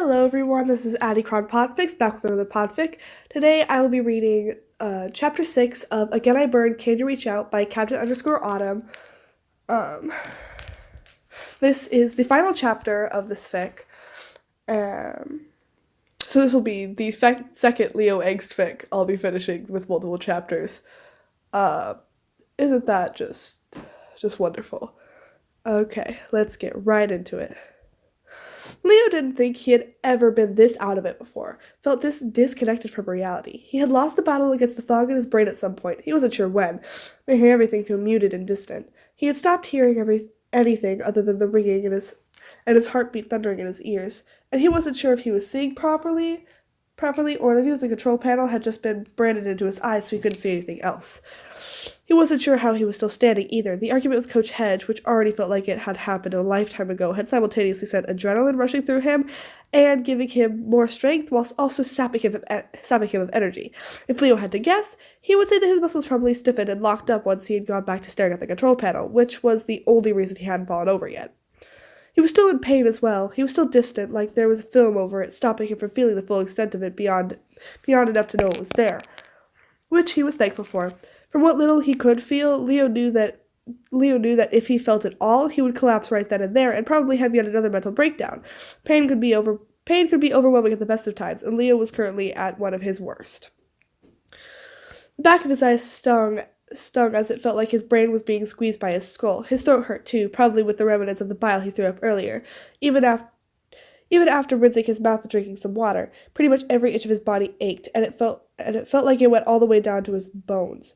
Hello everyone, this is Addie Cron Podfic, back with another podfic. Today I will be reading Chapter 6 of Again I Burn, Can You Reach Out by Captain_Autumn. This is the final chapter of this fic. So this will be the second Leo Angst fic I'll be finishing with multiple chapters. Isn't that just wonderful? Okay, let's get right into it. Leo didn't think he had ever been this out of it before, felt this disconnected from reality. He had lost the battle against the fog in his brain at some point, he wasn't sure when, making everything feel muted and distant. He had stopped hearing anything other than the ringing in his heartbeat thundering in his ears, and he wasn't sure if he was seeing properly, or the view of the control panel had just been branded into his eyes so he couldn't see anything else. He wasn't sure how he was still standing either. The argument with Coach Hedge, which already felt like it had happened a lifetime ago, had simultaneously sent adrenaline rushing through him and giving him more strength whilst also sapping him of energy. If Leo had to guess, he would say that his muscles probably stiffened and locked up once he had gone back to staring at the control panel, which was the only reason he hadn't fallen over yet. He was still in pain as well. He was still distant, like there was a film over it, stopping him from feeling the full extent of it beyond enough to know it was there, which he was thankful for. From what little he could feel, Leo knew that if he felt it all, he would collapse right then and there, and probably have yet another mental breakdown. Pain could be overwhelming at the best of times, and Leo was currently at one of his worst. The back of his eyes stung as it felt like his brain was being squeezed by his skull. His throat hurt too, probably with the remnants of the bile he threw up earlier. Even after rinsing his mouth and drinking some water, pretty much every inch of his body ached, and it felt like it went all the way down to his bones.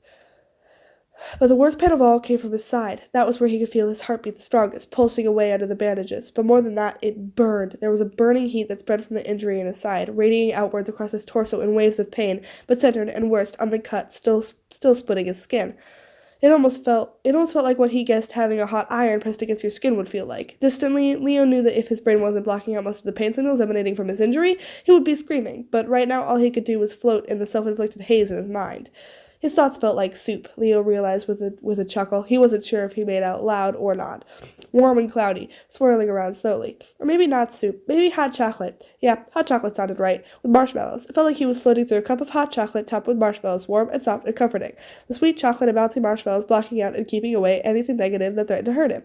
But the worst pain of all came from his side. That was where he could feel his heartbeat the strongest, pulsing away under the bandages. But more than that, it burned. There was a burning heat that spread from the injury in his side, radiating outwards across his torso in waves of pain, but centered and worst on the cut, still splitting his skin. It almost felt like what he guessed having a hot iron pressed against your skin would feel like. Distantly, Leo knew that if his brain wasn't blocking out most of the pain signals emanating from his injury, he would be screaming, but right now all he could do was float in the self-inflicted haze in his mind. His thoughts felt like soup, Leo realized with a chuckle. He wasn't sure if he made out loud or not. Warm and cloudy, swirling around slowly. Or maybe not soup, maybe hot chocolate. Yeah, hot chocolate sounded right, with marshmallows. It felt like he was floating through a cup of hot chocolate topped with marshmallows, warm and soft and comforting. The sweet chocolate and bouncy marshmallows blocking out and keeping away anything negative that threatened to hurt him.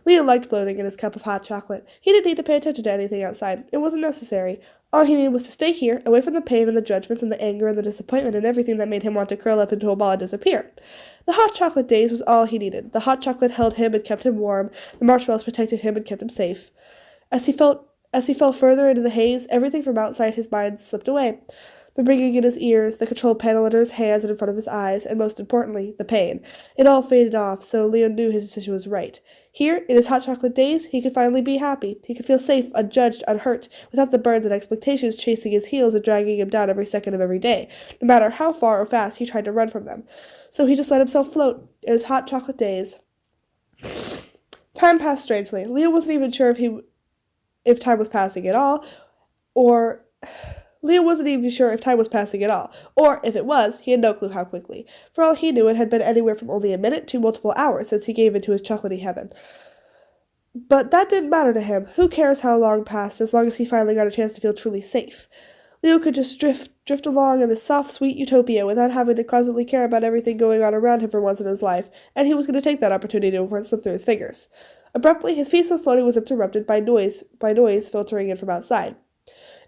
Leo liked floating in his cup of hot chocolate. He didn't need to pay attention to anything outside. It wasn't necessary. All he needed was to stay here, away from the pain and the judgments and the anger and the disappointment and everything that made him want to curl up into a ball and disappear. The hot chocolate days was all he needed. The hot chocolate held him and kept him warm. The marshmallows protected him and kept him safe. As he fell further into the haze, everything from outside his mind slipped away. The ringing in his ears, the control panel under his hands and in front of his eyes, and most importantly, the pain. It all faded off, so Leo knew his decision was right. Here, in his hot chocolate days, he could finally be happy. He could feel safe, unjudged, unhurt, without the burns and expectations chasing his heels and dragging him down every second of every day, no matter how far or fast he tried to run from them. So he just let himself float in his hot chocolate days. Time passed strangely. Leo wasn't even sure if time was passing at all, or if it was, he had no clue how quickly. For all he knew, it had been anywhere from only a minute to multiple hours since he gave into his chocolatey heaven. But that didn't matter to him. Who cares how long passed, as long as he finally got a chance to feel truly safe? Leo could just drift along in this soft, sweet utopia without having to constantly care about everything going on around him for once in his life, and he was going to take that opportunity before it slipped through his fingers. Abruptly, his peaceful floating was interrupted by noise filtering in from outside.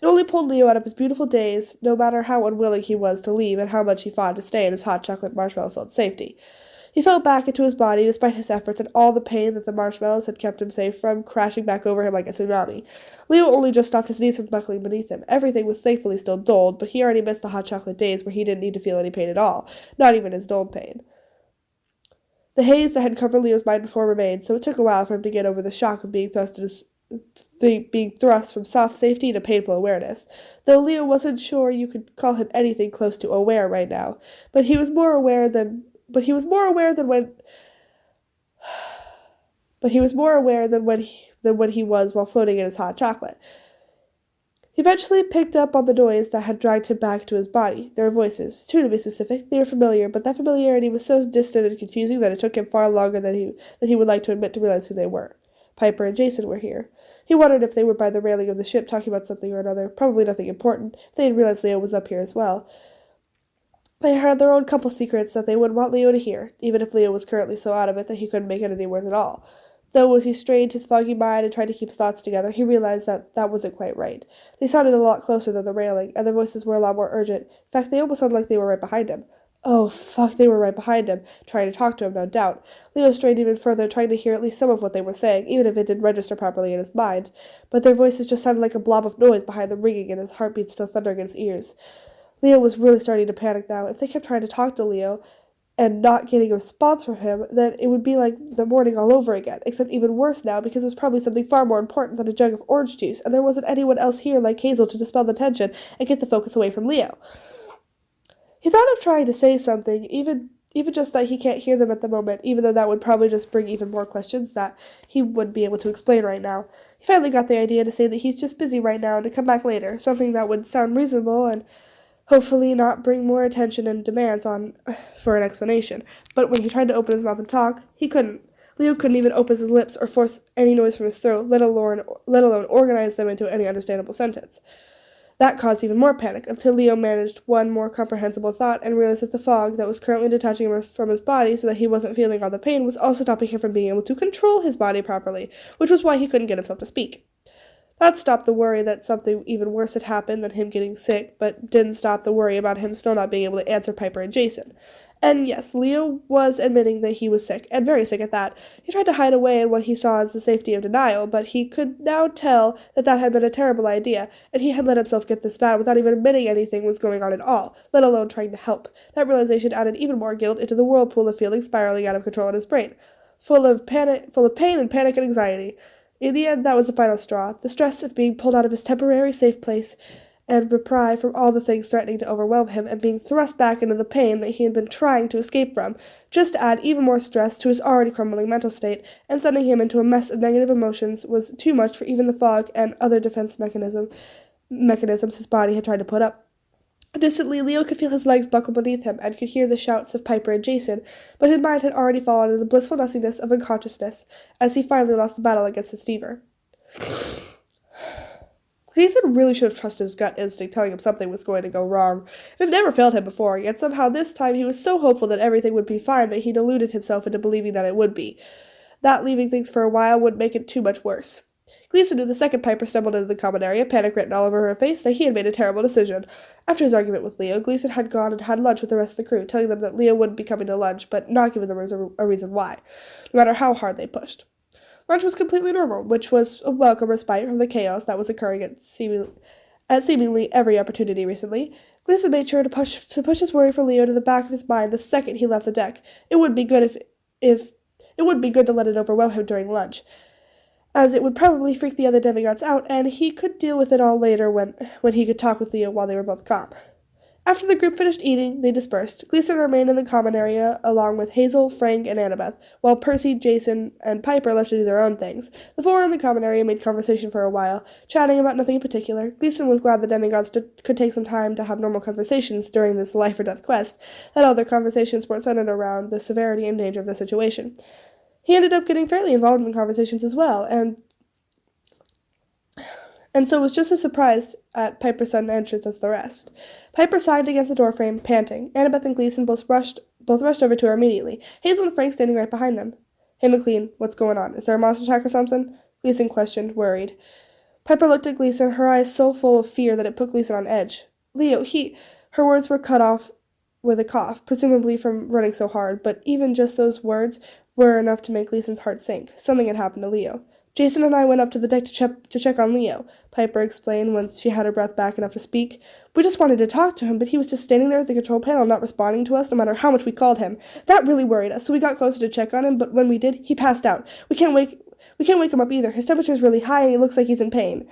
It only pulled Leo out of his beautiful days, no matter how unwilling he was to leave and how much he fought to stay in his hot chocolate marshmallow-filled safety. He fell back into his body despite his efforts and all the pain that the marshmallows had kept him safe from crashing back over him like a tsunami. Leo only just stopped his knees from buckling beneath him. Everything was thankfully still dulled, but he already missed the hot chocolate days where he didn't need to feel any pain at all, not even his dulled pain. The haze that had covered Leo's mind before remained, so it took a while for him to get over the shock of being thrust from soft safety to painful awareness, though Leo wasn't sure you could call him anything close to aware right now. But he was more aware than when he was while floating in his hot chocolate. He eventually picked up on the noise that had dragged him back to his body. There were voices, two to be specific. They were familiar, but that familiarity was so distant and confusing that it took him far longer than he would like to admit to realize who they were. Piper and Jason were here. He wondered if they were by the railing of the ship talking about something or another, probably nothing important, if they had realized Leo was up here as well. They had their own couple secrets that they wouldn't want Leo to hear, even if Leo was currently so out of it that he couldn't make it any worse at all. Though as he strained his foggy mind and tried to keep his thoughts together, he realized that that wasn't quite right. They sounded a lot closer than the railing, and their voices were a lot more urgent. In fact, they almost sounded like they were right behind him. Oh, fuck, they were right behind him, trying to talk to him, no doubt. Leo strained even further, trying to hear at least some of what they were saying, even if it didn't register properly in his mind. But their voices just sounded like a blob of noise behind them ringing, and his heartbeat still thundering in his ears. Leo was really starting to panic now. If they kept trying to talk to Leo and not getting a response from him, then it would be like the morning all over again, except even worse now because it was probably something far more important than a jug of orange juice, and there wasn't anyone else here like Hazel to dispel the tension and get the focus away from Leo. He thought of trying to say something, even just that he can't hear them at the moment, even though that would probably just bring even more questions that he wouldn't be able to explain right now. He finally got the idea to say that he's just busy right now and to come back later, something that would sound reasonable and hopefully not bring more attention and demands on for an explanation. But when he tried to open his mouth and talk, he couldn't. Leo couldn't even open his lips or force any noise from his throat, let alone organize them into any understandable sentence. That caused even more panic, until Leo managed one more comprehensible thought and realized that the fog that was currently detaching him from his body so that he wasn't feeling all the pain was also stopping him from being able to control his body properly, which was why he couldn't get himself to speak. That stopped the worry that something even worse had happened than him getting sick, but didn't stop the worry about him still not being able to answer Piper and Jason. And yes, Leo was admitting that he was sick, and very sick at that. He tried to hide away in what he saw as the safety of denial, but he could now tell that that had been a terrible idea, and he had let himself get this bad without even admitting anything was going on at all, let alone trying to help. That realization added even more guilt into the whirlpool of feelings spiraling out of control in his brain, full of pain and panic and anxiety. In the end, that was the final straw, the stress of being pulled out of his temporary safe place and reprieved from all the things threatening to overwhelm him and being thrust back into the pain that he had been trying to escape from, just to add even more stress to his already crumbling mental state, and sending him into a mess of negative emotions was too much for even the fog and other defense mechanisms his body had tried to put up. Distantly, Leo could feel his legs buckle beneath him and could hear the shouts of Piper and Jason, but his mind had already fallen into the blissful nothingness of unconsciousness as he finally lost the battle against his fever. Gleason really should have trusted his gut instinct telling him something was going to go wrong. It had never failed him before, yet somehow this time he was so hopeful that everything would be fine that he deluded himself into believing that it would be. That leaving things for a while would make it too much worse. Gleason knew the second Piper stumbled into the common area, panic written all over her face, that he had made a terrible decision. After his argument with Leo, Gleason had gone and had lunch with the rest of the crew, telling them that Leo wouldn't be coming to lunch, but not giving them a reason why, no matter how hard they pushed. Lunch was completely normal, which was a welcome respite from the chaos that was occurring at seemingly every opportunity recently. Gleason made sure to push his worry for Leo to the back of his mind the second he left the deck. It would be good if it would be good to let it overwhelm him during lunch, as it would probably freak the other demigods out, and he could deal with it all later when he could talk with Leo while they were both calm. After the group finished eating, they dispersed. Gleason remained in the common area along with Hazel, Frank, and Annabeth, while Percy, Jason, and Piper left to do their own things. The four in the common area made conversation for a while, chatting about nothing in particular. Gleason was glad the demigods could take some time to have normal conversations during this life-or-death quest, that all their conversations weren't centered around the severity and danger of the situation. He ended up getting fairly involved in the conversations as well, and so was just as surprised at Piper's sudden entrance as the rest. Piper sighed against the doorframe, panting. Annabeth and Gleason both rushed over to her immediately, Hazel and Frank standing right behind them. "Hey, McLean, what's going on? Is there a monster attack or something?" Gleason questioned, worried. Piper looked at Gleason, her eyes so full of fear that it put Gleason on edge. "Leo, Her words were cut off with a cough, presumably from running so hard, but even just those words were enough to make Gleason's heart sink. Something had happened to Leo. "Jason and I went up to the deck to check on Leo," Piper explained once she had her breath back enough to speak. "We just wanted to talk to him, but he was just standing there at the control panel not responding to us no matter how much we called him. That really worried us, so we got closer to check on him, but when we did, he passed out. We can't wake him up either. His temperature is really high and he looks like he's in pain."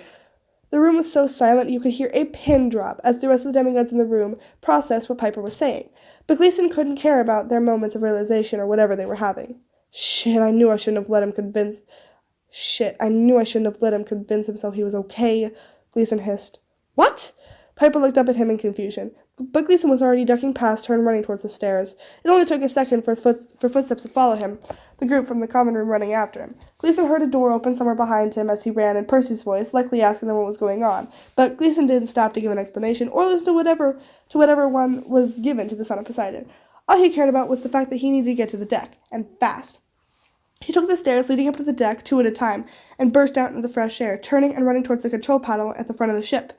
The room was so silent you could hear a pin drop as the rest of the demigods in the room processed what Piper was saying. But Gleason couldn't care about their moments of realization or whatever they were having. Shit, I knew I shouldn't have let him convince himself he was okay," Gleason hissed. "What?" Piper looked up at him in confusion. But Gleason was already ducking past her and running towards the stairs. It only took a second for footsteps to follow him, the group from the common room running after him. Gleason heard a door open somewhere behind him as he ran, and Percy's voice, likely asking them what was going on. But Gleason didn't stop to give an explanation or listen to whatever one was given to the son of Poseidon. All he cared about was the fact that he needed to get to the deck, and fast. He took the stairs leading up to the deck, 2 at a time, and burst out into the fresh air, turning and running towards the control panel at the front of the ship.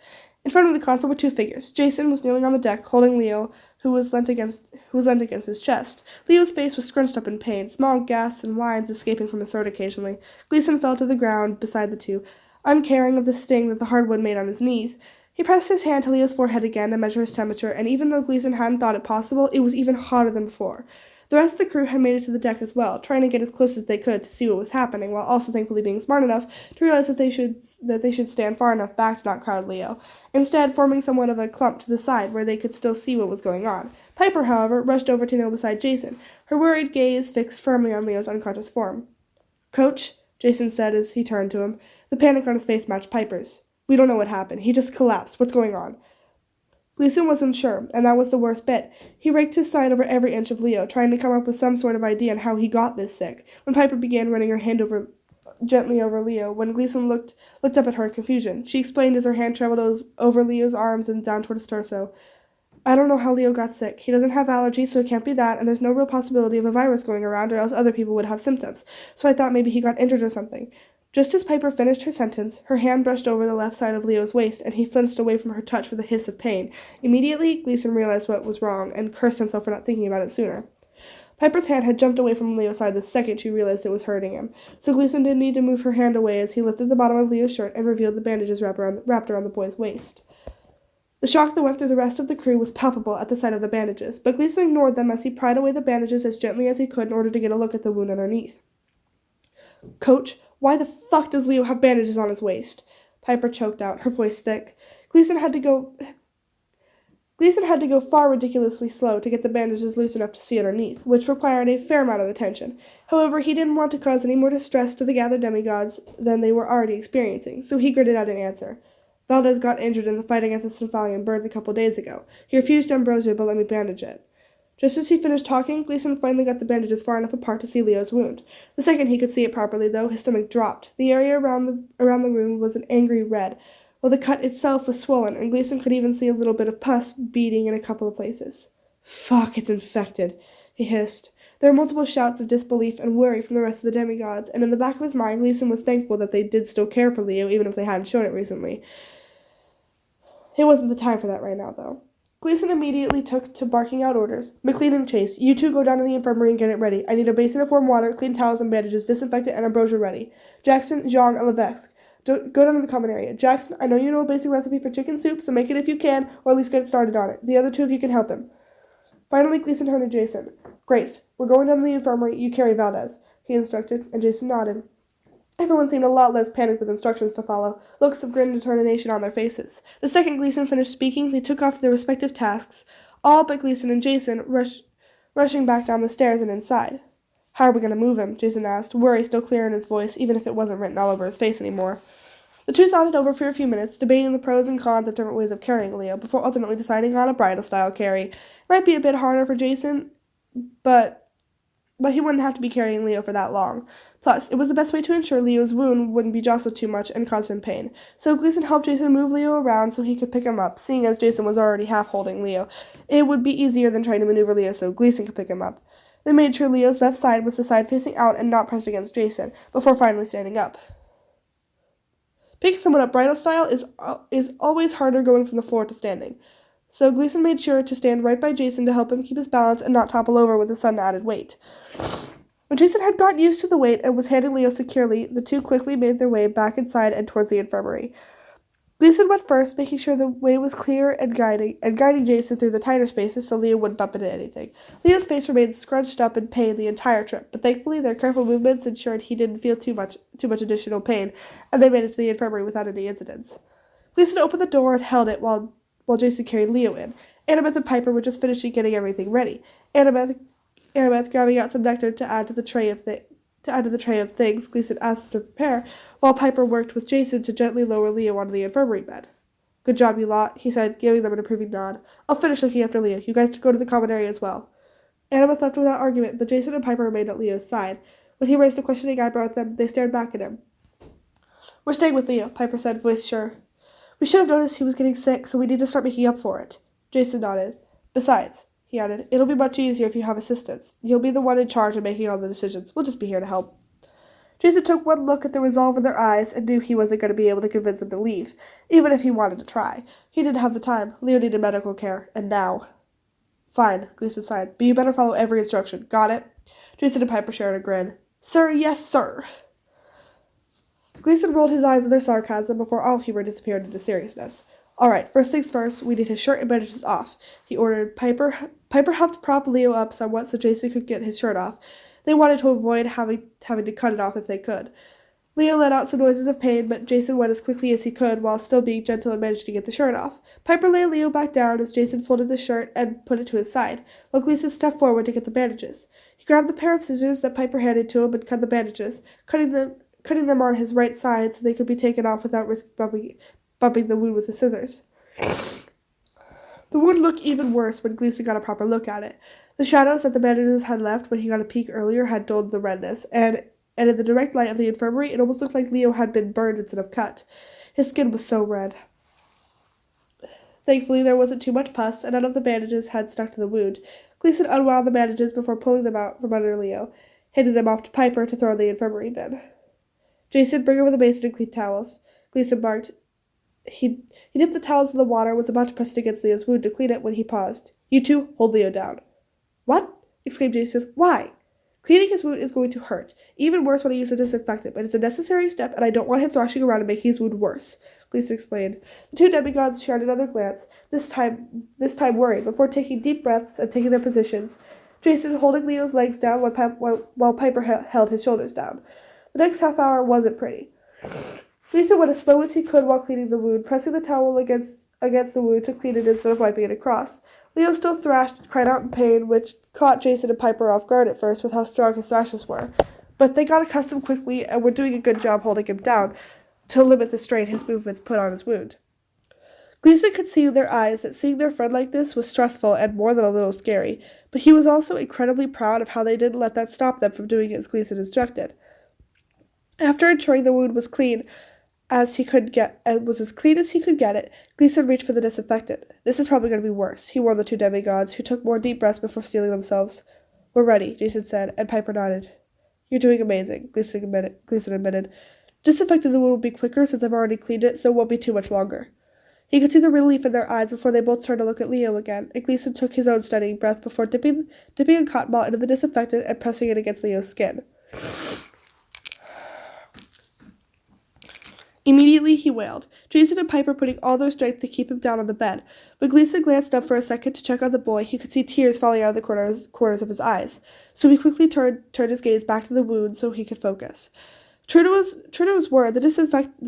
In front of the console were 2 figures. Jason was kneeling on the deck, holding Leo, who was leant against his chest. Leo's face was scrunched up in pain, small gasps and whines escaping from his throat occasionally. Gleason fell to the ground beside the 2, uncaring of the sting that the hardwood made on his knees. He pressed his hand to Leo's forehead again to measure his temperature, and even though Gleason hadn't thought it possible, it was even hotter than before. The rest of the crew had made it to the deck as well, trying to get as close as they could to see what was happening, while also thankfully being smart enough to realize that they should stand far enough back to not crowd Leo, instead forming somewhat of a clump to the side where they could still see what was going on. Piper, however, rushed over to kneel beside Jason, her worried gaze fixed firmly on Leo's unconscious form. "Coach," Jason said as he turned to him. The panic on his face matched Piper's. "We don't know what happened. He just collapsed. What's going on?" Gleason wasn't sure, and that was the worst bit. He raked his side over every inch of Leo, trying to come up with some sort of idea on how he got this sick, when Piper began running her hand gently over Leo. When Gleason looked up at her in confusion, she explained as her hand traveled over Leo's arms and down toward his torso. "I don't know how Leo got sick. He doesn't have allergies, so it can't be that, and there's no real possibility of a virus going around, or else other people would have symptoms. So I thought maybe he got injured or something." Just as Piper finished her sentence, her hand brushed over the left side of Leo's waist, and he flinched away from her touch with a hiss of pain. Immediately, Gleason realized what was wrong, and cursed himself for not thinking about it sooner. Piper's hand had jumped away from Leo's side the second she realized it was hurting him, so Gleason didn't need to move her hand away as he lifted the bottom of Leo's shirt and revealed the bandages wrapped around the boy's waist. The shock that went through the rest of the crew was palpable at the sight of the bandages, but Gleason ignored them as he pried away the bandages as gently as he could in order to get a look at the wound underneath. "Coach, why the fuck does Leo have bandages on his waist?" Piper choked out, her voice thick. Gleason had to go far ridiculously slow to get the bandages loose enough to see underneath, which required a fair amount of attention. However, he didn't want to cause any more distress to the gathered demigods than they were already experiencing, so he gritted out an answer. "Valdez got injured in the fight against the Stymphalian birds a couple days ago. He refused ambrosia but let me bandage it." Just as he finished talking, Gleason finally got the bandages far enough apart to see Leo's wound. The second he could see it properly, though, his stomach dropped. The area around the wound was an angry red, while the cut itself was swollen, and Gleason could even see a little bit of pus beading in a couple of places. "Fuck, it's infected," he hissed. There were multiple shouts of disbelief and worry from the rest of the demigods, and in the back of his mind, Gleason was thankful that they did still care for Leo, even if they hadn't shown it recently. It wasn't the time for that right now, though. Gleason immediately took to barking out orders. "McLean and Chase, you two go down to the infirmary and get it ready. I need a basin of warm water, clean towels and bandages, disinfectant and ambrosia ready. Jackson, Jean, and Levesque, go down to the common area. Jackson, I know you know a basic recipe for chicken soup, so make it if you can, or at least get started on it. The other 2 of you can help him." Finally, Gleason turned to Jason. "Grace, we're going down to the infirmary. You carry Valdez," he instructed, and Jason nodded. Everyone seemed a lot less panicked with instructions to follow, looks of grim determination on their faces. The second Gleason finished speaking, they took off to their respective tasks, all but Gleason and Jason rushing back down the stairs and inside. "How are we going to move him?" Jason asked, worry still clear in his voice, even if it wasn't written all over his face anymore. The 2 thought it over for a few minutes, debating the pros and cons of different ways of carrying Leo, before ultimately deciding on a bridal-style carry. It might be a bit harder for Jason, but he wouldn't have to be carrying Leo for that long. Plus, it was the best way to ensure Leo's wound wouldn't be jostled too much and cause him pain. So Gleason helped Jason move Leo around so he could pick him up, seeing as Jason was already half holding Leo. It would be easier than trying to maneuver Leo so Gleason could pick him up. They made sure Leo's left side was the side facing out and not pressed against Jason, before finally standing up. Picking someone up bridal style is always harder going from the floor to standing. So Gleason made sure to stand right by Jason to help him keep his balance and not topple over with the sudden added weight. When Jason had gotten used to the weight and was handing Leo securely, the 2 quickly made their way back inside and towards the infirmary. Gleason went first, making sure the way was clear and guiding Jason through the tighter spaces so Leo wouldn't bump into anything. Leo's face remained scrunched up in pain the entire trip, but thankfully their careful movements ensured he didn't feel too much additional pain, and they made it to the infirmary without any incidents. Gleason opened the door and held it while Jason carried Leo in. Annabeth and Piper were just finishing getting everything ready. Annabeth grabbing out some nectar to add to the tray of things Gleason asked them to prepare, while Piper worked with Jason to gently lower Leo onto the infirmary bed. Good job, you lot, he said, giving them an approving nod. I'll finish looking after Leo. You guys go to the common area as well. Annabeth left without argument, but Jason and Piper remained at Leo's side. When he raised a questioning eyebrow at them, they stared back at him. We're staying with Leo, Piper said, voice sure. We should have noticed he was getting sick, so we need to start making up for it. Jason nodded. Besides, he added, it'll be much easier if you have assistants. You'll be the one in charge of making all the decisions. We'll just be here to help. Jason took one look at the resolve in their eyes and knew he wasn't going to be able to convince them to leave, even if he wanted to try. He didn't have the time. Leo needed medical care, and now. Fine, Gleason sighed, but you better follow every instruction. Got it? Jason and Piper shared a grin. Sir, yes, sir. Gleason rolled his eyes at their sarcasm before all humor disappeared into seriousness. All right, first things first, we need his shirt and bandages off, he ordered. Piper helped prop Leo up somewhat so Jason could get his shirt off. They wanted to avoid having to cut it off if they could. Leo let out some noises of pain, but Jason went as quickly as he could while still being gentle and managed to get the shirt off. Piper laid Leo back down as Jason folded the shirt and put it to his side, while Gleason stepped forward to get the bandages. He grabbed the pair of scissors that Piper handed to him and cut the bandages, cutting them on his right side so they could be taken off without risk bumping the wound with the scissors. The wound looked even worse when Gleason got a proper look at it. The shadows that the bandages had left when he got a peek earlier had dulled the redness, and in the direct light of the infirmary, it almost looked like Leo had been burned instead of cut. His skin was so red. Thankfully, there wasn't too much pus, and none of the bandages had stuck to the wound. Gleason unwound the bandages before pulling them out from under Leo, handing them off to Piper to throw in the infirmary bin. Jason, bring over the basin and clean towels. Gleason barked. He dipped the towels in the water and was about to press it against Leo's wound to clean it when he paused. You two, hold Leo down. What? Exclaimed Jason. Why? Cleaning his wound is going to hurt. Even worse when I use a disinfectant, but it's a necessary step, and I don't want him thrashing around and making his wound worse, Gleason explained. The two demigods shared another glance, this time worried, before taking deep breaths and taking their positions, Jason holding Leo's legs down while Piper held his shoulders down. The next half hour wasn't pretty. Gleason went as slow as he could while cleaning the wound, pressing the towel against the wound to clean it instead of wiping it across. Leo still thrashed and cried out in pain, which caught Jason and Piper off guard at first with how strong his thrashes were. But they got accustomed quickly and were doing a good job holding him down to limit the strain his movements put on his wound. Gleason could see in their eyes that seeing their friend like this was stressful and more than a little scary, but he was also incredibly proud of how they didn't let that stop them from doing as Gleason instructed. After ensuring the wound was as clean as he could get it, Gleason reached for the disinfectant. This is probably going to be worse, he warned the two demigods, who took more deep breaths before steeling themselves. We're ready, Jason said, and Piper nodded. You're doing amazing, Gleason admitted. Disinfecting the wound will be quicker since I've already cleaned it, so it won't be too much longer. He could see the relief in their eyes before they both turned to look at Leo again, and Gleason took his own steadying breath before dipping a cotton ball into the disinfectant and pressing it against Leo's skin. Immediately he wailed, Jason and Piper putting all their strength to keep him down on the bed. When Gleason glanced up for a second to check on the boy, he could see tears falling out of the corners of his eyes, so he quickly turned his gaze back to the wound so he could focus. True to his word, the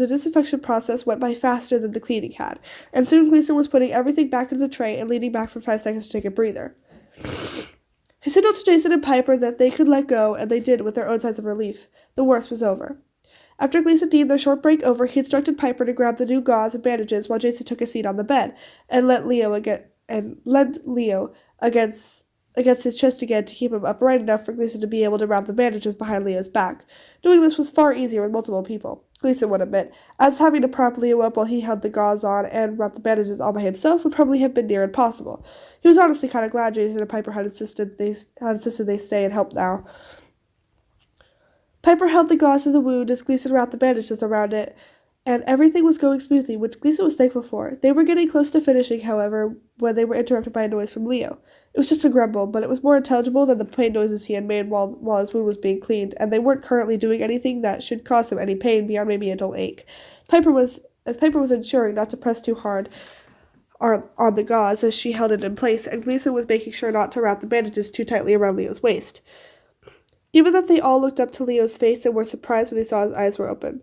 disinfection process went by faster than the cleaning had, and soon Gleason was putting everything back into the tray and leaning back for 5 seconds to take a breather. He signaled to Jason and Piper that they could let go, and they did with their own sighs of relief. The worst was over. After Gleason deemed their short break over, he instructed Piper to grab the new gauze and bandages while Jason took a seat on the bed and leant Leo against his chest again to keep him upright enough for Gleason to be able to wrap the bandages behind Leo's back. Doing this was far easier with multiple people, Gleason would admit, as having to prop Leo up while he held the gauze on and wrap the bandages all by himself would probably have been near impossible. He was honestly kind of glad Jason and Piper had insisted they stay and help now. Piper held the gauze to the wound as Gleason wrapped the bandages around it, and everything was going smoothly, which Gleason was thankful for. They were getting close to finishing, however, when they were interrupted by a noise from Leo. It was just a grumble, but it was more intelligible than the pain noises he had made while his wound was being cleaned, and they weren't currently doing anything that should cause him any pain beyond maybe a dull ache. Piper was ensuring not to press too hard on the gauze as she held it in place, and Gleason was making sure not to wrap the bandages too tightly around Leo's waist. Given that they all looked up to Leo's face and were surprised when they saw his eyes were open.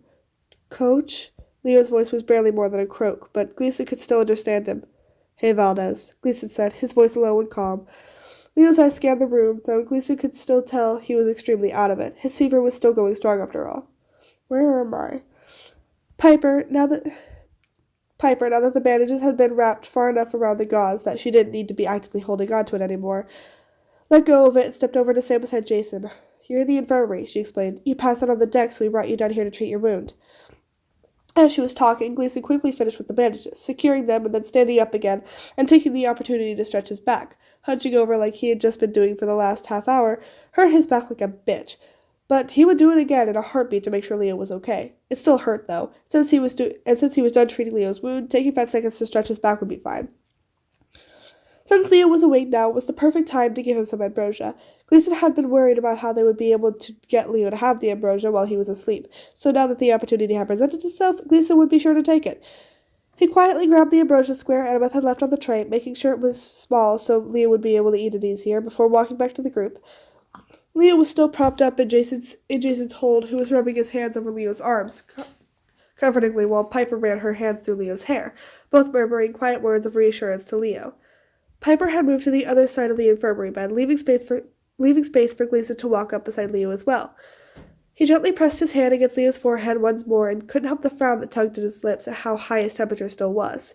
Coach? Leo's voice was barely more than a croak, but Gleason could still understand him. Hey, Valdez, Gleason said, his voice low and calm. Leo's eyes scanned the room, though Gleason could still tell he was extremely out of it. His fever was still going strong after all. Where am I? Piper, now that Piper, now that the bandages had been wrapped far enough around the gauze that she didn't need to be actively holding on to it anymore, let go of it and stepped over to stand beside Jason. "You're in the infirmary," she explained. "You passed out on the deck, so we brought you down here to treat your wound." As she was talking, Gleason quickly finished with the bandages, securing them and then standing up again and taking the opportunity to stretch his back. Hunching over like he had just been doing for the last half hour hurt his back like a bitch. But he would do it again in a heartbeat to make sure Leo was okay. It still hurt, though, since he was done treating Leo's wound, taking 5 seconds to stretch his back would be fine. Since Leo was awake now, it was the perfect time to give him some ambrosia. Gleason had been worried about how they would be able to get Leo to have the ambrosia while he was asleep, so now that the opportunity had presented itself, Gleason would be sure to take it. He quietly grabbed the ambrosia square Annabeth had left on the tray, making sure it was small so Leo would be able to eat it easier, before walking back to the group. Leo was still propped up in Jason's hold, who was rubbing his hands over Leo's arms comfortingly while Piper ran her hands through Leo's hair, both murmuring quiet words of reassurance to Leo. Piper had moved to the other side of the infirmary bed, leaving space for Gleason to walk up beside Leo as well. He gently pressed his hand against Leo's forehead once more and couldn't help the frown that tugged at his lips at how high his temperature still was.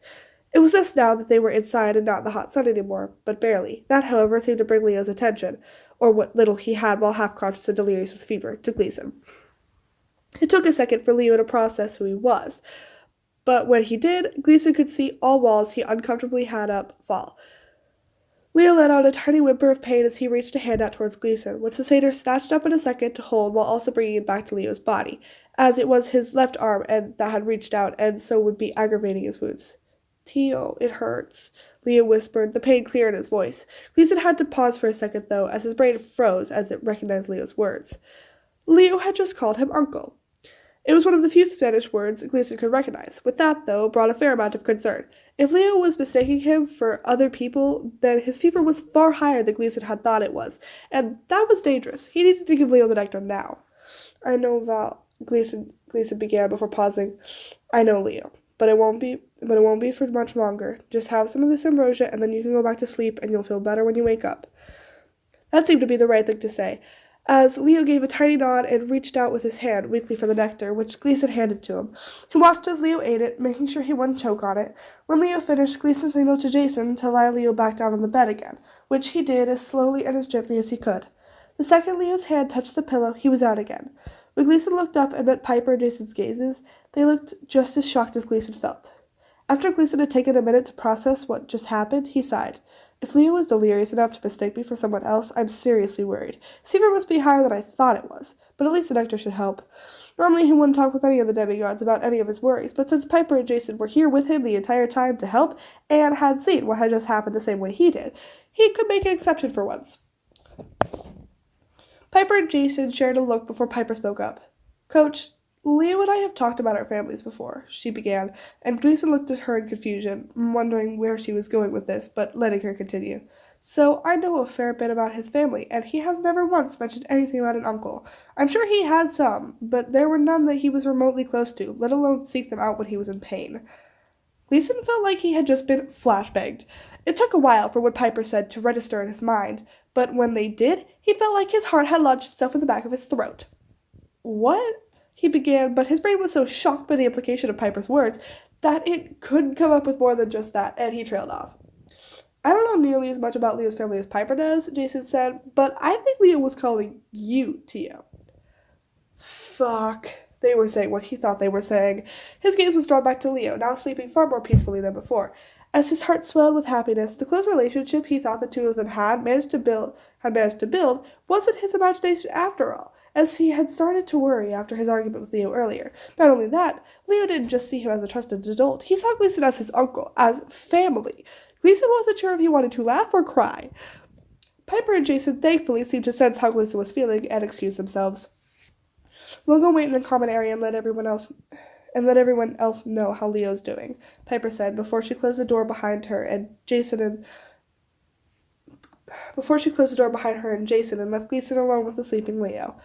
It was just now that they were inside and not in the hot sun anymore, but barely. That, however, seemed to bring Leo's attention, or what little he had while half-conscious and delirious with fever, to Gleason. It took a second for Leo to process who he was, but when he did, Gleason could see all walls he uncomfortably had up fall. Leo let out a tiny whimper of pain as he reached a hand out towards Gleason, which the satyr snatched up in a second to hold while also bringing it back to Leo's body, as it was his left arm and that had reached out and so would be aggravating his wounds. "Tio, it hurts," Leo whispered, the pain clear in his voice. Gleason had to pause for a second, though, as his brain froze as it recognized Leo's words. Leo had just called him uncle. It was one of the few Spanish words Gleason could recognize. With that, though, brought a fair amount of concern. If Leo was mistaking him for other people, then his fever was far higher than Gleason had thought it was, and that was dangerous. He needed to give Leo the nectar now. "I know, Val," Gleason began before pausing. "I know, Leo, but it won't be for much longer. Just have some of this ambrosia, and then you can go back to sleep, and you'll feel better when you wake up." That seemed to be the right thing to say, as Leo gave a tiny nod and reached out with his hand weakly for the nectar, which Gleason handed to him. He watched as Leo ate it, making sure he wouldn't choke on it. When Leo finished, Gleason signaled to Jason to lie Leo back down on the bed again, which he did as slowly and as gently as he could. The second Leo's hand touched the pillow, he was out again. When Gleason looked up and met Piper and Jason's gazes, they looked just as shocked as Gleason felt. After Gleason had taken a minute to process what just happened, he sighed. "If Leo was delirious enough to mistake me for someone else, I'm seriously worried. His fever must be higher than I thought it was, but at least the nectar should help." Normally he wouldn't talk with any of the demigods about any of his worries, but since Piper and Jason were here with him the entire time to help, and had seen what had just happened the same way he did, he could make an exception for once. Piper and Jason shared a look before Piper spoke up. "Coach, Leo and I have talked about our families before," she began, and Gleason looked at her in confusion, wondering where she was going with this, but letting her continue. "So I know a fair bit about his family, and he has never once mentioned anything about an uncle. I'm sure he had some, but there were none that he was remotely close to, let alone seek them out when he was in pain." Gleason felt like he had just been flashbanged. It took a while for what Piper said to register in his mind, but when they did, he felt like his heart had lodged itself in the back of his throat. "What?" he began, but his brain was so shocked by the implication of Piper's words that it couldn't come up with more than just that, and he trailed off. "I don't know nearly as much about Leo's family as Piper does," Jason said, "but I think Leo was calling you Tio." "Fuck," they were saying what he thought they were saying. His gaze was drawn back to Leo, now sleeping far more peacefully than before. As his heart swelled with happiness, the close relationship he thought the two of them had managed to build wasn't his imagination after all, as he had started to worry after his argument with Leo earlier. Not only that, Leo didn't just see him as a trusted adult. He saw Gleason as his uncle, as family. Gleason wasn't sure if he wanted to laugh or cry. Piper and Jason thankfully seemed to sense how Gleason was feeling and excused themselves. "We'll go wait in the common area and let everyone else know how Leo's doing," Piper said before she closed the door behind her and Jason and left Gleason alone with the sleeping Leo.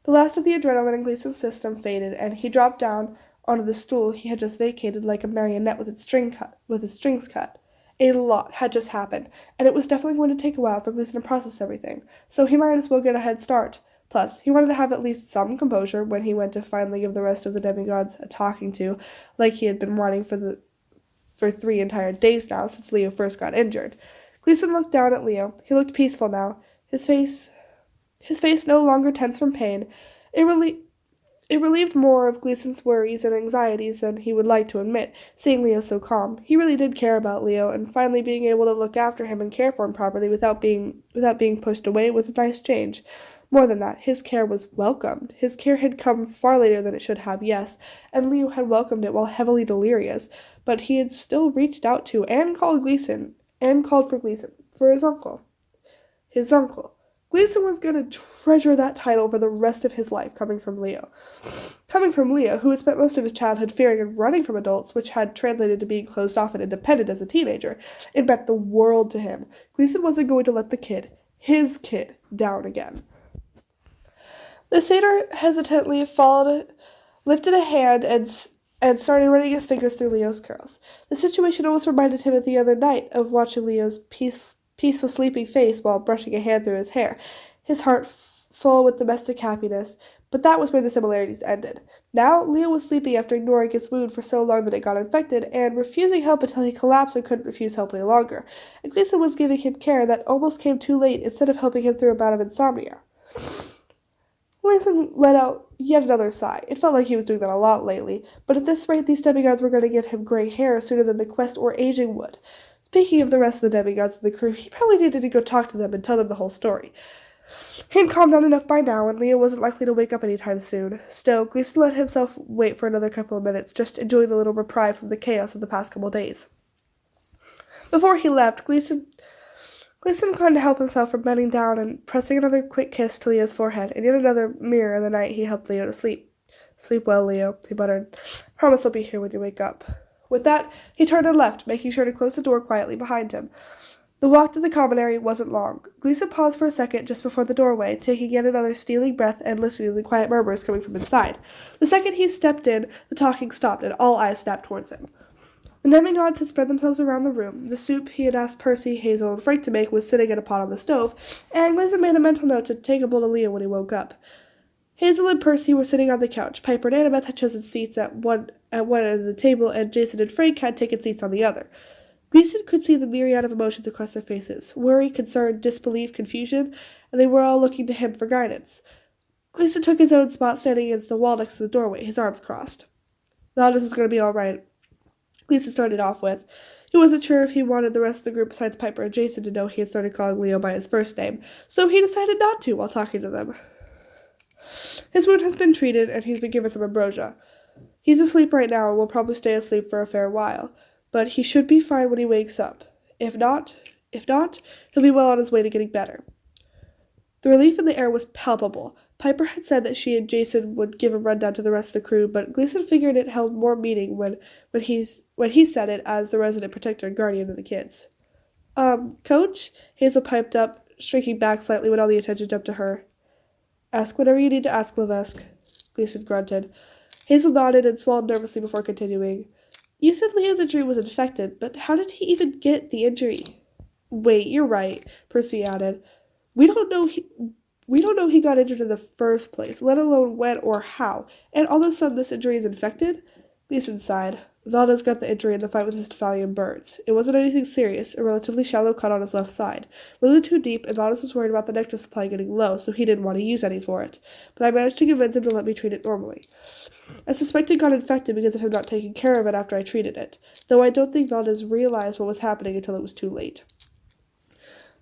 The last of the adrenaline in Gleason's system faded, and he dropped down onto the stool he had just vacated like a marionette with its strings cut. A lot had just happened, and it was definitely going to take a while for Gleason to process everything, so he might as well get a head start. Plus, he wanted to have at least some composure when he went to finally give the rest of the demigods a talking to, like he had been wanting for for 3 entire days now since Leo first got injured. Gleason looked down at Leo. He looked peaceful now. His face no longer tense from pain. It relieved more of Gleason's worries and anxieties than he would like to admit, seeing Leo so calm. He really did care about Leo, and finally being able to look after him and care for him properly without being pushed away was a nice change. More than that, his care was welcomed. His care had come far later than it should have, yes, and Leo had welcomed it while heavily delirious, but he had still reached out to and called for Gleason, for his uncle. His uncle. Gleason was going to treasure that title for the rest of his life, coming from Leo. Coming from Leo, who had spent most of his childhood fearing and running from adults, which had translated to being closed off and independent as a teenager, it meant the world to him. Gleason wasn't going to let his kid, down again. The satyr hesitantly lifted a hand and started running his fingers through Leo's curls. The situation almost reminded him of the other night of watching Leo's peaceful sleeping face while brushing a hand through his hair, his heart full with domestic happiness, but that was where the similarities ended. Now, Leo was sleeping after ignoring his wound for so long that it got infected, and refusing help until he collapsed and couldn't refuse help any longer. And Gleason was giving him care that almost came too late instead of helping him through a bout of insomnia. Gleason let out yet another sigh. It felt like he was doing that a lot lately, but at this rate these demigods were going to give him gray hair sooner than the quest or aging would. Speaking of the rest of the demigods of the crew, he probably needed to go talk to them and tell them the whole story. He had calmed down enough by now, and Leo wasn't likely to wake up any time soon. Still, Gleason let himself wait for another couple of minutes, just enjoying the little reprieve from the chaos of the past couple days. Before he left, Gleason couldn't help himself from bending down and pressing another quick kiss to Leo's forehead, and yet another mirror in the night he helped Leo to sleep. "Sleep well, Leo," he muttered. "Promise I'll be here when you wake up." With that, he turned and left, making sure to close the door quietly behind him. The walk to the common area wasn't long. Gleason paused for a second just before the doorway, taking yet another stealing breath and listening to the quiet murmurs coming from inside. The second he stepped in, the talking stopped, and all eyes snapped towards him. The demigods had spread themselves around the room. The soup he had asked Percy, Hazel, and Frank to make was sitting in a pot on the stove, and Gleason made a mental note to take a bowl of Leo when he woke up. Hazel and Percy were sitting on the couch. Piper and Annabeth had chosen seats at one end of the table, and Jason and Frank had taken seats on the other. Gleason could see the myriad of emotions across their faces: worry, concern, disbelief, confusion, and they were all looking to him for guidance. Gleason took his own spot standing against the wall next to the doorway, his arms crossed. "Valdez is going to be all right," Gleason started off with. He wasn't sure if he wanted the rest of the group besides Piper and Jason to know he had started calling Leo by his first name, so he decided not to while talking to them. "His wound has been treated, and he's been given some ambrosia. He's asleep right now and will probably stay asleep for a fair while, but he should be fine when he wakes up. If not, he'll be well on his way to getting better." The relief in the air was palpable. Piper had said that she and Jason would give a rundown to the rest of the crew, but Gleason figured it held more meaning when he said it as the resident protector and guardian of the kids. Coach?" Hazel piped up, shrinking back slightly when all the attention jumped to her. "Ask whatever you need to ask, Levesque," Gleason grunted. Hazel nodded and swallowed nervously before continuing. "You said Leo's injury was infected, but how did he even get the injury?" "Wait, you're right," Percy added. We don't know he got injured in the first place, let alone when or how, and all of a sudden this injury is infected?" Gleason sighed. "Valdez got the injury in the fight with his Stephallian birds. It wasn't anything serious, a relatively shallow cut on his left side. It wasn't too deep, and Valdez was worried about the nectar supply getting low, so he didn't want to use any for it. But I managed to convince him to let me treat it normally. I suspect it got infected because of him not taking care of it after I treated it, though I don't think Valdez realized what was happening until it was too late."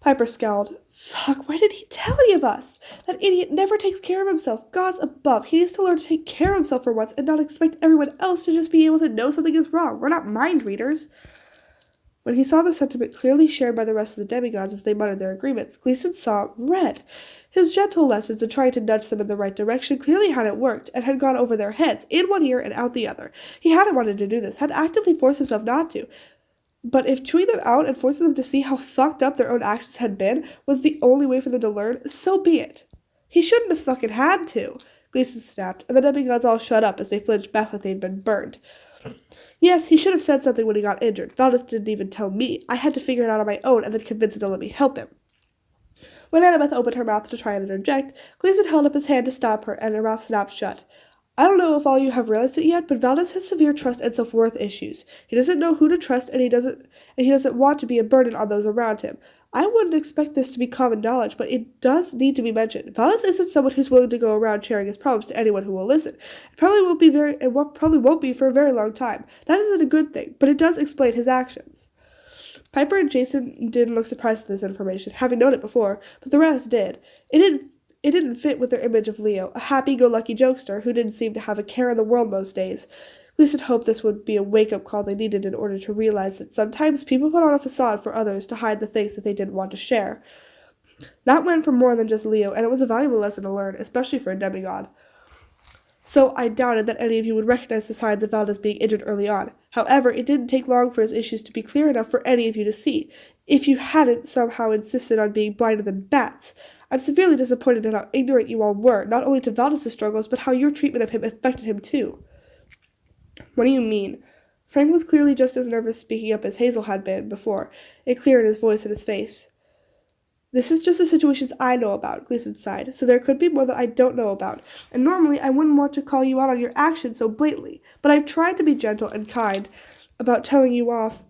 Piper scowled. "Fuck, why did he tell any of us? That idiot never takes care of himself. Gods above, he needs to learn to take care of himself for once and not expect everyone else to just be able to know something is wrong. We're not mind readers." When he saw the sentiment clearly shared by the rest of the demigods as they muttered their agreements, Gleason saw red. His gentle lessons in trying to nudge them in the right direction clearly hadn't worked, and had gone over their heads, in one ear and out the other. He hadn't wanted to do this, had actively forced himself not to. But if chewing them out and forcing them to see how fucked up their own actions had been was the only way for them to learn, so be it. He shouldn't have fucking had to, Gleason snapped, and the demigods all shut up as they flinched back like they'd been burned. "Yes, he should have said something when he got injured. Valdez didn't even tell me. I had to figure it out on my own and then convince him to let me help him." When Annabeth opened her mouth to try and interject, Gleason held up his hand to stop her, and her mouth snapped shut. I don't know if all you have realized it yet, but Valdez has severe trust and self-worth issues. He doesn't know who to trust, and he doesn't want to be a burden on those around him. I wouldn't expect this to be common knowledge, but it does need to be mentioned. Valdez isn't someone who's willing to go around sharing his problems to anyone who will listen. Probably won't be for a very long time. That isn't a good thing, but it does explain his actions. Piper and Jason didn't look surprised at this information, having known it before, but the rest did. It didn't fit with their image of Leo, a happy-go-lucky jokester who didn't seem to have a care in the world most days. Gleason hoped this would be a wake-up call they needed in order to realize that sometimes people put on a facade for others to hide the things that they didn't want to share. That went for more than just Leo, and it was a valuable lesson to learn, especially for a demigod. So I doubted that any of you would recognize the signs of Valdez being injured early on. However, it didn't take long for his issues to be clear enough for any of you to see, if you hadn't somehow insisted on being blinder than bats. I'm severely disappointed in how ignorant you all were, not only to Valdez's struggles, but how your treatment of him affected him too. What do you mean? Frank was clearly just as nervous speaking up as Hazel had been before, it clear in his voice and his face. This is just the situations I know about, Gleason sighed, so there could be more that I don't know about, and normally I wouldn't want to call you out on your actions so blatantly, but I've tried to be gentle and kind about telling you off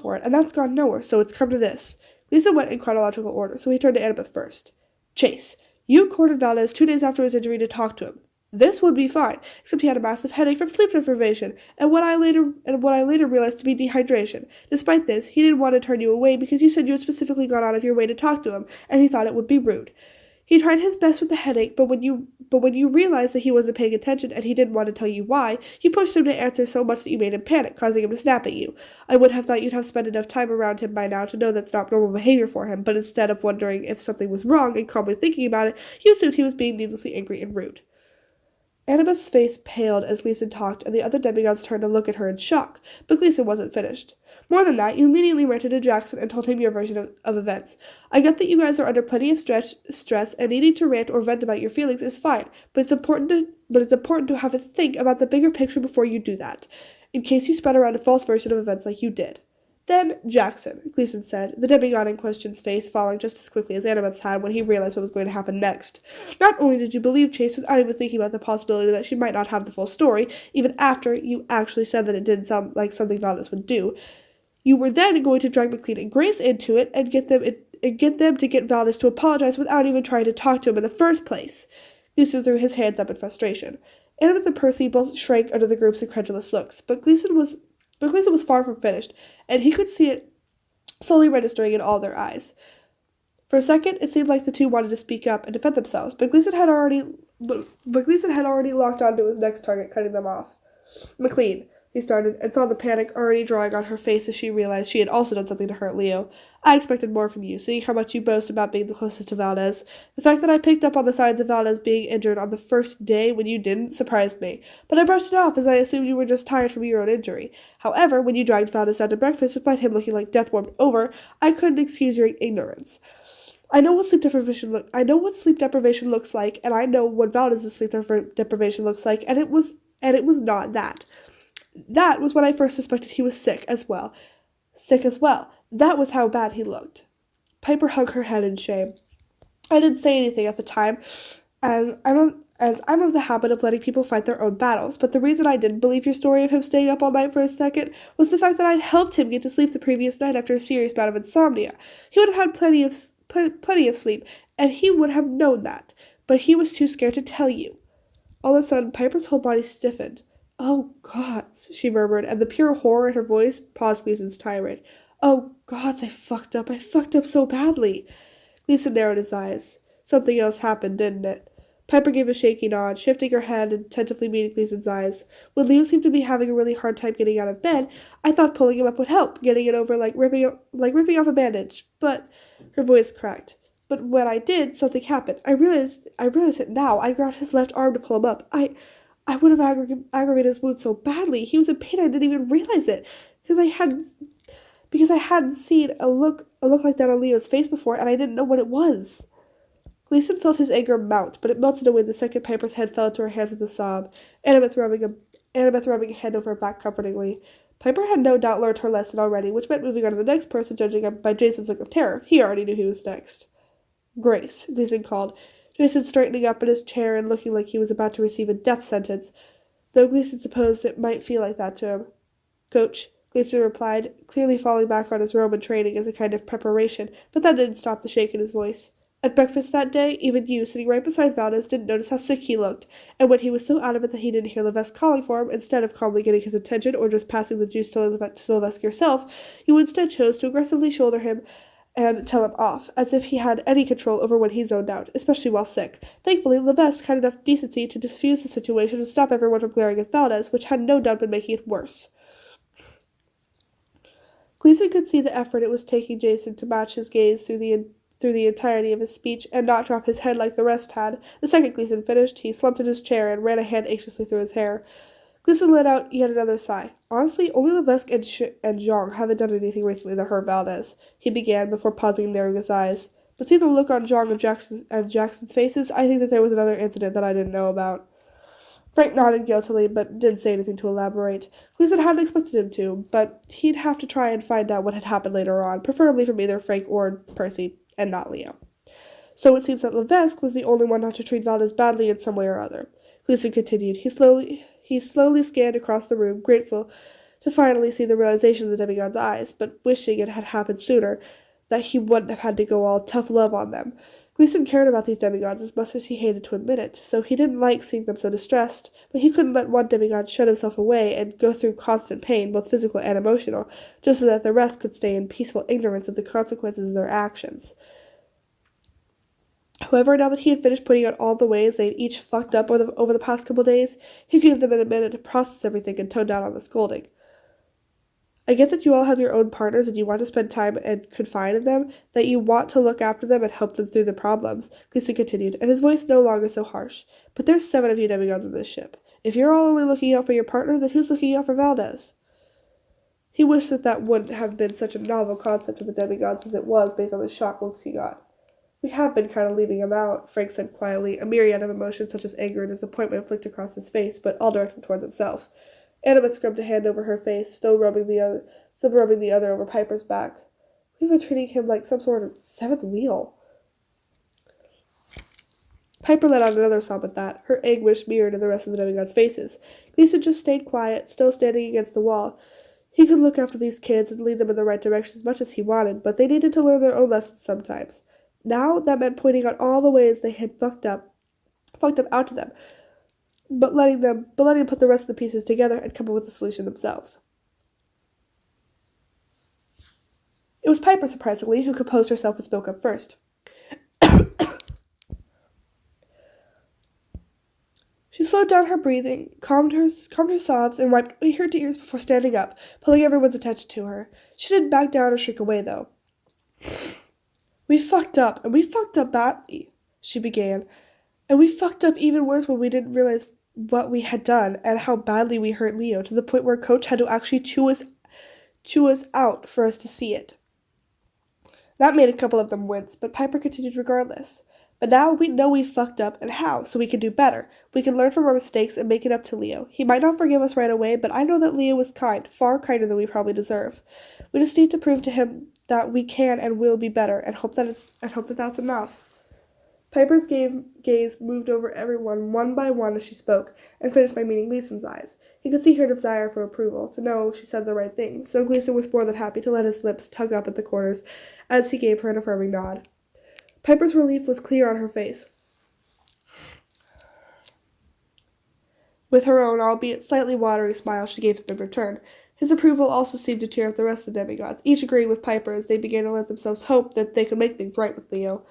for it, and that's gone nowhere, so it's come to this. Gleason went in chronological order, so he turned to Annabeth first. Chase, you cornered Valdez 2 days after his injury to talk to him. This would be fine, except he had a massive headache from sleep deprivation, and what I later realized to be dehydration. Despite this, he didn't want to turn you away because you said you had specifically gone out of your way to talk to him, and he thought it would be rude. He tried his best with the headache, but when you realized that he wasn't paying attention and he didn't want to tell you why, you pushed him to answer so much that you made him panic, causing him to snap at you. I would have thought you'd have spent enough time around him by now to know that's not normal behavior for him, but instead of wondering if something was wrong and calmly thinking about it, you assumed he was being needlessly angry and rude. Annabeth's face paled as Gleason talked, and the other demigods turned to look at her in shock, but Gleason wasn't finished. More than that, you immediately ran to Jackson and told him your version of events. I get that you guys are under plenty of stress, and needing to rant or vent about your feelings is fine, but it's important to have a think about the bigger picture before you do that, in case you spread around a false version of events like you did. Then, Jackson, Gleason said, the demigod in question's face falling just as quickly as Annabeth's had when he realized what was going to happen next. Not only did you believe Chase without even thinking about the possibility that she might not have the full story, even after you actually said that it didn't sound like something Valdez would do, you were then going to drag McLean and Grace into it and get them to get Valdez to apologize without even trying to talk to him in the first place. Gleason threw his hands up in frustration. Annabeth and Percy both shrank under the group's incredulous looks, but Gleason was far from finished, and he could see it slowly registering in all their eyes. For a second, it seemed like the two wanted to speak up and defend themselves, but Gleason had already locked onto his next target, cutting them off. McLean, he started, and saw the panic already drawing on her face as she realized she had also done something to hurt Leo. I expected more from you, seeing how much you boast about being the closest to Valdez. The fact that I picked up on the signs of Valdez being injured on the first day when you didn't surprised me, but I brushed it off as I assumed you were just tired from your own injury. However, when you dragged Valdez down to breakfast despite him looking like death warmed over, I couldn't excuse your ignorance. I know what sleep deprivation looks like, and I know what Valdez's sleep deprivation looks like, and it was not that. That was when I first suspected he was sick as well. That was how bad he looked. Piper hung her head in shame. I didn't say anything at the time, as I'm of the habit of letting people fight their own battles, but the reason I didn't believe your story of him staying up all night for a second was the fact that I'd helped him get to sleep the previous night after a serious bout of insomnia. He would have had plenty of sleep, and he would have known that, but he was too scared to tell you. All of a sudden, Piper's whole body stiffened. Oh, gods, she murmured, and the pure horror in her voice paused Gleason's tirade. Oh, gods, I fucked up so badly. Gleason narrowed his eyes. Something else happened, didn't it? Piper gave a shaky nod, shifting her head and attentively meeting Gleason's eyes. When Leo seemed to be having a really hard time getting out of bed, I thought pulling him up would help, getting it over like ripping off a bandage. But her voice cracked. But when I did, something happened. I realized it now. I grabbed his left arm to pull him up. I would have aggravated his wound so badly. He was in pain. I didn't even realize it because I hadn't seen a look like that on Leo's face before, and I didn't know what it was. Gleason felt his anger mount, but it melted away the second Piper's head fell into her hands with a sob. Annabeth rubbing a hand over her back comfortingly. Piper had no doubt learned her lesson already, which meant moving on to the next person, judging by Jason's look of terror. He already knew who was next. Grace, Gleason called, Jason straightening up in his chair and looking like he was about to receive a death sentence, though Gleason supposed it might feel like that to him. "Coach," Gleason replied, clearly falling back on his Roman training as a kind of preparation, but that didn't stop the shake in his voice. "At breakfast that day, even you, sitting right beside Valdez, didn't notice how sick he looked, and when he was so out of it that he didn't hear Levesque calling for him, instead of calmly getting his attention or just passing the juice to Levesque yourself, you instead chose to aggressively shoulder him and tell him off, as if he had any control over when he zoned out, especially while sick. Thankfully, Levesque had enough decency to diffuse the situation and stop everyone from glaring at Valdez, which had no doubt been making it worse." Gleason could see the effort it was taking Jason to match his gaze through the entirety of his speech and not drop his head like the rest had. The second Gleason finished, he slumped in his chair and ran a hand anxiously through his hair. Gleason let out yet another sigh. "Honestly, only Levesque and Jean haven't done anything recently that hurt Valdez," he began, before pausing and narrowing his eyes. "But seeing the look on Jean and Jackson's faces, I think that there was another incident that I didn't know about." Frank nodded guiltily, but didn't say anything to elaborate. Gleason hadn't expected him to, but he'd have to try and find out what had happened later on, preferably from either Frank or Percy, and not Leo. "So it seems that Levesque was the only one not to treat Valdez badly in some way or other," Gleason continued. He slowly scanned across the room, grateful to finally see the realization in the demigod's eyes, but wishing it had happened sooner, that he wouldn't have had to go all tough love on them. Gleason cared about these demigods as much as he hated to admit it, so he didn't like seeing them so distressed, but he couldn't let one demigod shut himself away and go through constant pain, both physical and emotional, just so that the rest could stay in peaceful ignorance of the consequences of their actions. However, now that he had finished pointing out all the ways they'd each fucked up over the past couple days, he gave them a minute to process everything and tone down on the scolding. "I get that you all have your own partners and you want to spend time and confide in them, that you want to look after them and help them through the problems," Gleason continued, and his voice no longer so harsh. "But there's 7 of you demigods on this ship. If you're all only looking out for your partner, then who's looking out for Valdez?" He wished that wouldn't have been such a novel concept to the demigods as it was based on the shock looks he got. "We have been kind of leaving him out," Frank said quietly, a myriad of emotions such as anger and disappointment flicked across his face, but all directed towards himself. Annabeth scrubbed a hand over her face, still rubbing the other over Piper's back. "We've been treating him like some sort of 7th wheel." Piper let out another sob at that, her anguish mirrored in the rest of the demigods' faces. Gleason just stayed quiet, still standing against the wall. He could look after these kids and lead them in the right direction as much as he wanted, but they needed to learn their own lessons sometimes. Now that meant pointing out all the ways they had fucked up out to them, but letting them put the rest of the pieces together and come up with a solution themselves. It was Piper, surprisingly, who composed herself and spoke up first. She slowed down her breathing, calmed her sobs, and wiped away her tears before standing up, pulling everyone's attention to her. She didn't back down or shrink away, though. We fucked up badly," she began. "And we fucked up even worse when we didn't realize what we had done and how badly we hurt Leo, to the point where Coach had to actually chew us out for us to see it." That made a couple of them wince, but Piper continued regardless. "But now we know we fucked up, and how, so we can do better. We can learn from our mistakes and make it up to Leo. He might not forgive us right away, but I know that Leo was kind, far kinder than we probably deserve. We just need to prove to him that we can and will be better, and hope that that's enough." Piper's gaze moved over everyone one by one as she spoke, and finished by meeting Gleason's eyes. He could see her desire for approval, to know she said the right thing, so Gleason was more than happy to let his lips tug up at the corners as he gave her an affirming nod. Piper's relief was clear on her face, with her own, albeit slightly watery, smile she gave him in return. His approval also seemed to cheer up the rest of the demigods, each agreeing with Piper as they began to let themselves hope that they could make things right with Leo.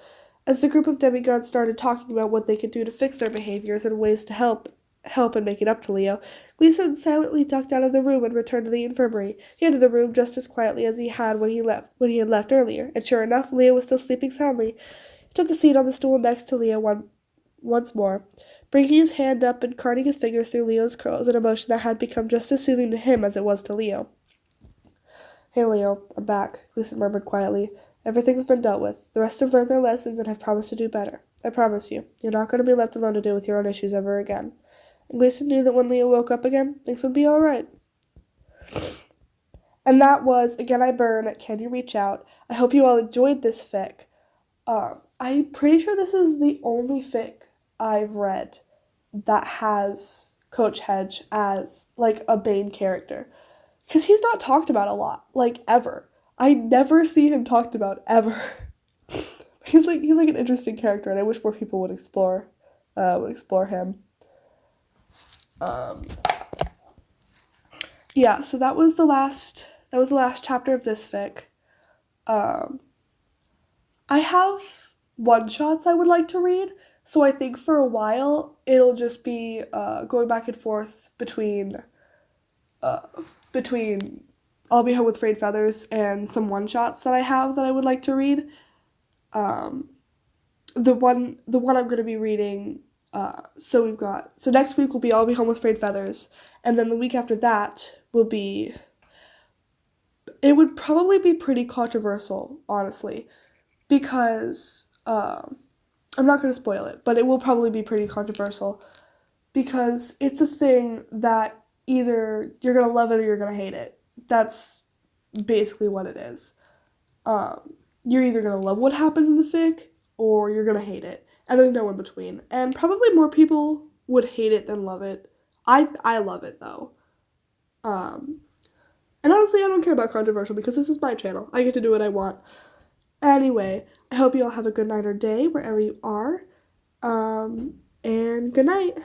As the group of demigods started talking about what they could do to fix their behaviors and ways to help and make it up to Leo, Gleason silently ducked out of the room and returned to the infirmary. He entered the room just as quietly as he had when he had left earlier, and sure enough, Leo was still sleeping soundly. He took a seat on the stool next to Leo once more, bringing his hand up and carting his fingers through Leo's curls, an emotion that had become just as soothing to him as it was to Leo. "Hey, Leo, I'm back," Gleason murmured quietly. "Everything's been dealt with. The rest have learned their lessons and have promised to do better. I promise you, you're not going to be left alone to deal with your own issues ever again." And Gleason knew that when Leo woke up again, things would be all right. And that was Again I Burn. Can You Reach Out? I hope you all enjoyed this fic. I'm pretty sure this is the only fic I've read that has Coach Hedge as like a main character. Because he's not talked about a lot, like ever. I never see him talked about ever. He's like an interesting character, and I wish more people would explore him. Um, yeah, so that was the last chapter of this fic. Um, I have one shots I would like to read, so I think for a while it'll just be going back and forth uh, between I'll Be Home with Frayed Feathers and some one shots that I have that I would like to read. Um, the one I'm gonna be reading. So next week will be I'll Be Home with Frayed Feathers, and then the week after that will be. It would probably be pretty controversial, honestly, because I'm not gonna spoil it, but it will probably be pretty controversial because it's a thing that either you're gonna love it or you're gonna hate it. That's basically what it is. You're either gonna love what happens in the fic or you're gonna hate it, and there's no in between. And probably more people would hate it than love it. I love it though. Um, and honestly, I don't care about controversial because this is my channel. I get to do what I want. Anyway, I hope you all have a good night or day wherever you are. And good night.